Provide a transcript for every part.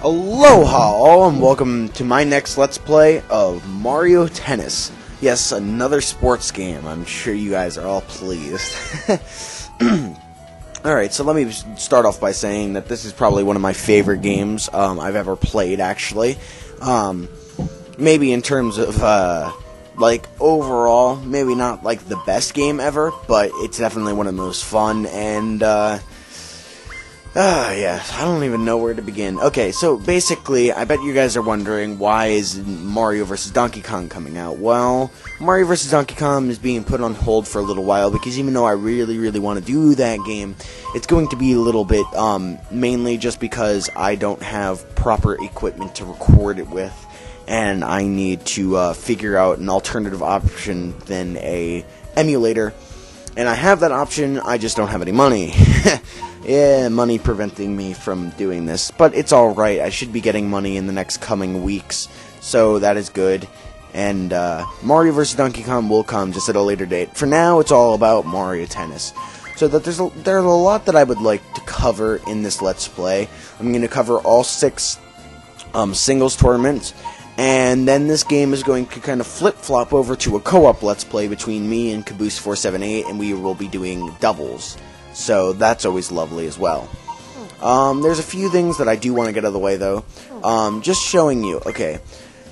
Aloha all, and welcome to my next Let's Play of Mario Tennis. Yes, another sports game. I'm sure you guys are all pleased. Alright, so let me start off by saying that this is probably one of my favorite games I've ever played, actually. Maybe in terms of, like, overall, maybe not, like, the best game ever, but it's definitely one of the most fun, and, yeah, I don't even know where to begin. Okay, so basically, I bet you guys are wondering, why is Mario vs. Donkey Kong coming out? Well, Mario vs. Donkey Kong is being put on hold for a little while, because even though I really want to do that game, it's going to be a little bit, mainly just because I don't have proper equipment to record it with, and I need to, figure out an alternative option than a emulator. And I have that option, I just don't have any money. Yeah, money preventing me from doing this. But it's alright, I should be getting money in the next coming weeks. So that is good. And Mario vs. Donkey Kong will come just at a later date. For now, it's all about Mario Tennis. So that there's a lot that I would like to cover in this Let's Play. I'm going to cover all 6 singles tournaments. And then this game is going to kind of flip-flop over to a co-op Let's Play between me and Caboose478, and we will be doing doubles. So that's always lovely as well. There's a few things that I do want to get out of the way, though. Just showing you, okay,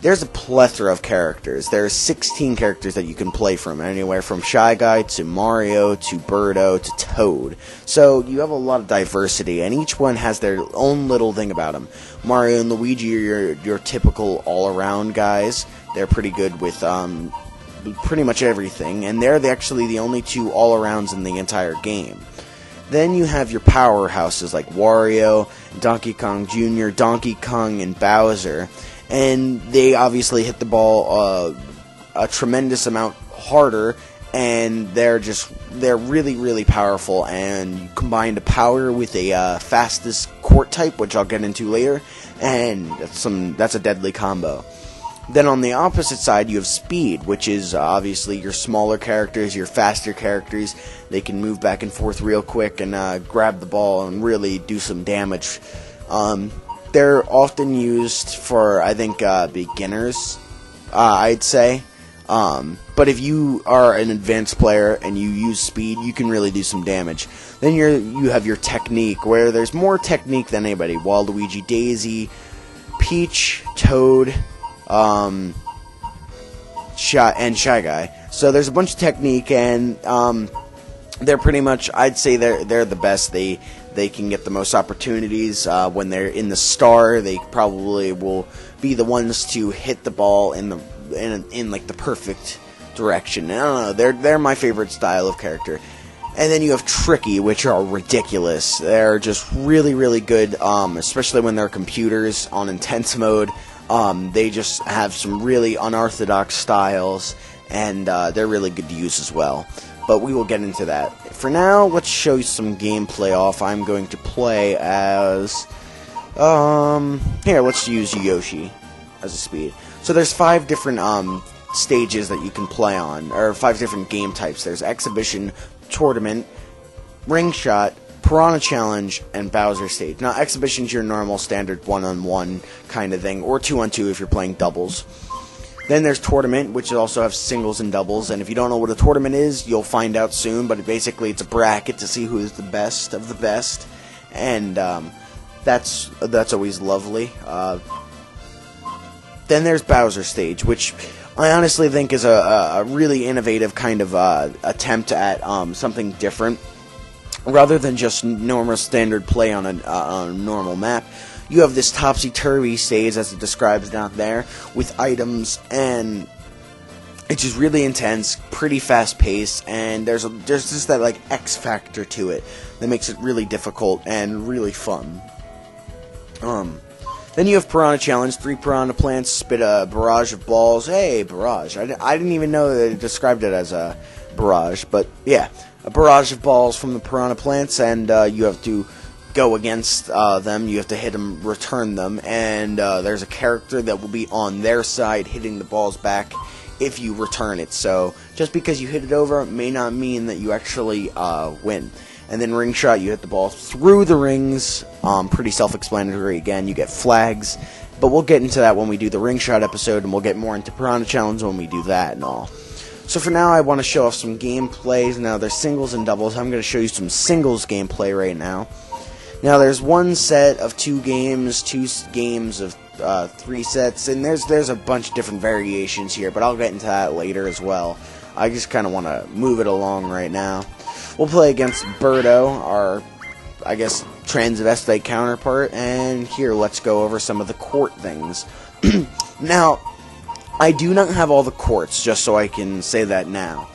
there's a plethora of characters. There's 16 characters that you can play from, anywhere from Shy Guy to Mario to Birdo to Toad. So you have a lot of diversity, and each one has their own little thing about them. Mario and Luigi are your typical all-around guys. They're pretty good with pretty much everything, and they're actually the only 2 all-arounds in the entire game. Then you have your powerhouses like Wario, Donkey Kong Jr., Donkey Kong, and Bowser. And they obviously hit the ball a tremendous amount harder, and they're really powerful. And you combine the power with a fastest court type, which I'll get into later, and that's a deadly combo. Then on the opposite side, you have speed, which is obviously your smaller characters, your faster characters. They can move back and forth real quick and grab the ball and really do some damage. They're often used for, I think, beginners, I'd say. But if you are an advanced player and you use speed, you can really do some damage. Then you have your technique, where there's more technique than anybody. Waluigi, Daisy, Peach, Toad, Shy Guy. So there's a bunch of technique, and they're pretty much, I'd say they're the best. They can get the most opportunities when they're in the star. They probably will be the ones to hit the ball in like the perfect direction. I don't know. They're my favorite style of character. And then you have Tricky, which are ridiculous. They're just really good, especially when they're computers on intense mode. They just have some really unorthodox styles, and they're really good to use as well. But we will get into that. For now, let's show you some gameplay off. I'm going to play as, here, let's use Yoshi as a speed. So there's 5 different, stages that you can play on, or 5 different game types. There's Exhibition, Tournament, Ring Shot, Piranha Challenge, and Bowser Stage. Now, Exhibition's your normal standard 1-on-1 kind of thing, or 2-on-2 if you're playing doubles. Then there's Tournament, which also have singles and doubles, and if you don't know what a tournament is, you'll find out soon, but basically it's a bracket to see who is the best of the best, and that's always lovely. Then there's Bowser Stage, which I honestly think is a really innovative kind of attempt at something different. Rather than just normal standard play on a normal map, you have this topsy-turvy stage, as it describes down there, with items, and it's just really intense, pretty fast-paced, and there's just that, like, X factor to it that makes it really difficult and really fun. Then you have Piranha Challenge. 3 piranha plants spit a barrage of balls. Hey, barrage. I didn't even know that it described it as a barrage, but yeah. A barrage of balls from the piranha plants, and you have to go against them. You have to hit them, return them, and there's a character that will be on their side hitting the balls back if you return it. So just because you hit it over may not mean that you actually win. And then ring shot, you hit the ball through the rings. Pretty self-explanatory again. You get flags. But we'll get into that when we do the ring shot episode, and we'll get more into Piranha Challenge when we do that and all. So for now, I want to show off some gameplays. Now, there's singles and doubles. I'm going to show you some singles gameplay right now. Now, there's one set of 2 games, 2 games of 3 sets, and there's a bunch of different variations here, but I'll get into that later as well. I just kind of want to move it along right now. We'll play against Birdo, our, I guess, transvestite counterpart, and here, let's go over some of the court things. Now, I do not have all the courts, just so I can say that now.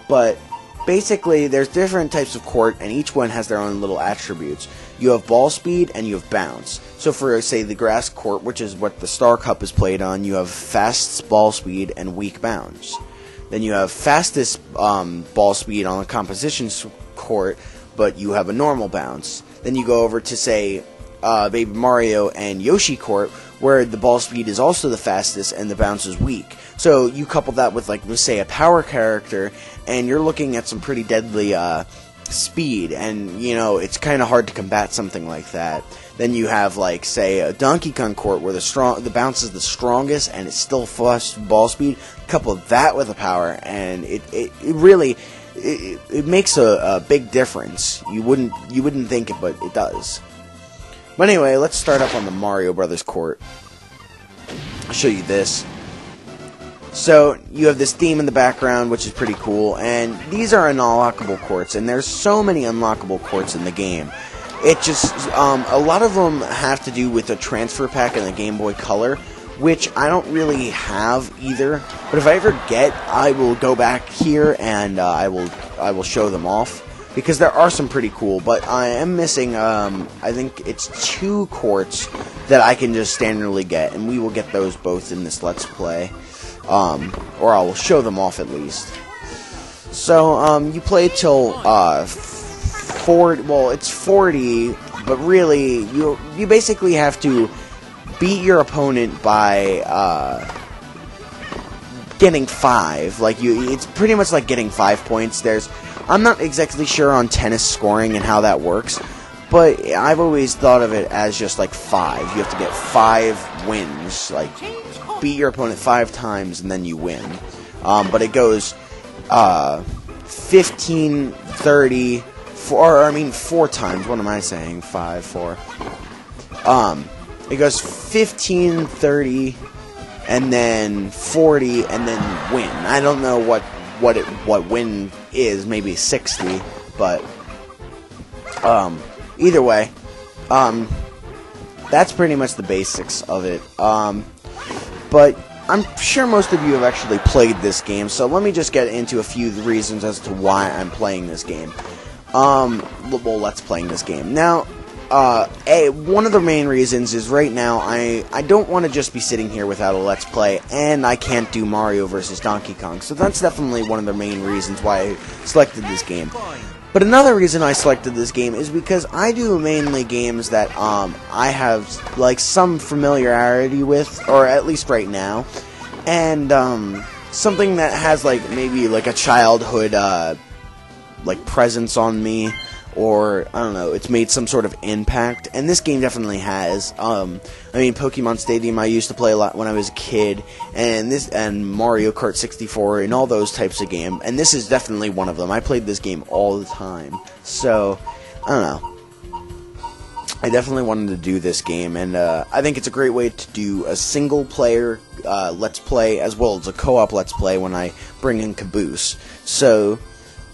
But basically, there's different types of court, and each one has their own little attributes. You have ball speed, and you have bounce. So for, say, the grass court, which is what the Star Cup is played on, you have fast ball speed and weak bounce. Then you have fastest ball speed on the composition court, but you have a normal bounce. Then you go over to, say, Baby Mario and Yoshi court, where the ball speed is also the fastest and the bounce is weak. So you couple that with, like, let's say, a power character, and you're looking at some pretty deadly speed, and, you know, it's kind of hard to combat something like that. Then you have, like, say, a Donkey Kong court where the bounce is the strongest and it's still fast ball speed. Couple that with a power, and it really makes a big difference. You wouldn't think it, but it does. But anyway, let's start up on the Mario Brothers court. I'll show you this. So, you have this theme in the background, which is pretty cool, and these are unlockable courts, and there's so many unlockable courts in the game. It just, a lot of them have to do with a transfer pack in the Game Boy Color, which I don't really have either, but if I ever get, I will go back here and I will show them off, because there are some pretty cool, but I am missing, I think it's 2 courts that I can just standardly get, and we will get those both in this Let's Play. Or I will show them off at least. So, you play till, 40, well, it's 40, but really, you basically have to beat your opponent by, getting 5. Like, it's pretty much like getting 5 points. I'm not exactly sure on tennis scoring and how that works, but I've always thought of it as just like 5. You have to get 5 wins, like, beat your opponent 5 times and then you win. But it goes 15, 30, 4 times. What am I saying? 5, 4. It goes 15, 30, and then 40, and then win. I don't know what win is. Maybe 60, but either way, that's pretty much the basics of it. But I'm sure most of you have actually played this game, so let me just get into a few reasons as to why I'm playing this game. Well, let's playing this game. Now, one of the main reasons is right now I don't want to just be sitting here without a Let's Play, and I can't do Mario vs. Donkey Kong, so that's definitely one of the main reasons why I selected this game. But another reason I selected this game is because I do mainly games that I have like some familiarity with, or at least right now, and something that has like maybe like a childhood like presence on me, or I don't know, it's made some sort of impact, and this game definitely has. I mean, Pokemon Stadium I used to play a lot when I was a kid, and Mario Kart 64 and all those types of games, and this is definitely one of them. I played this game all the time, so I don't know. I definitely wanted to do this game, and I think it's a great way to do a single player Let's Play as well as a co-op Let's Play when I bring in Caboose. So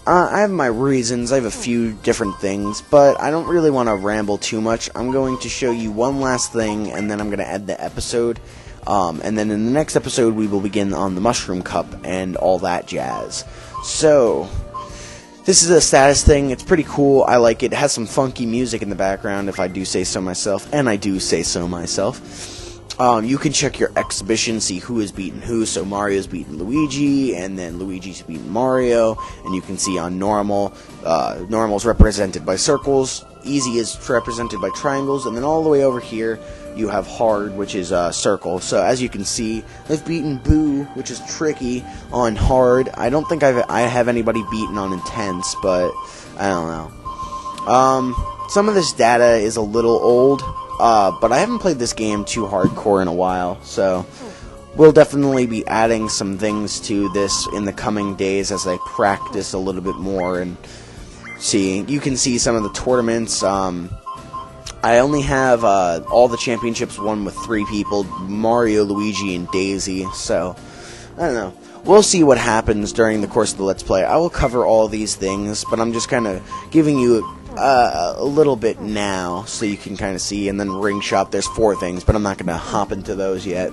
I have my reasons, I have a few different things, but I don't really want to ramble too much. I'm going to show you one last thing, and then I'm going to end the episode. And then in the next episode, we will begin on the Mushroom Cup and all that jazz. So, this is a status thing. It's pretty cool. I like it. It has some funky music in the background, if I do say so myself, and I do say so myself. You can check your exhibition, see who has beaten who. So Mario's beaten Luigi, and then Luigi's beaten Mario, and you can see on normal, normal's represented by circles, easy is represented by triangles, and then all the way over here you have hard, which is circle. So as you can see, I've beaten Boo, which is tricky, on hard. I don't think I have anybody beaten on intense, but I don't know. Some of this data is a little old, but I haven't played this game too hardcore in a while, so we'll definitely be adding some things to this in the coming days as I practice a little bit more and see. You can see some of the tournaments. I only have all the championships won with 3 people, Mario, Luigi, and Daisy, so I don't know. We'll see what happens during the course of the Let's Play. I will cover all these things, but I'm just kind of giving you a little bit now so you can kind of see. And then Ring Shop, there's 4 things, but I'm not going to hop into those yet.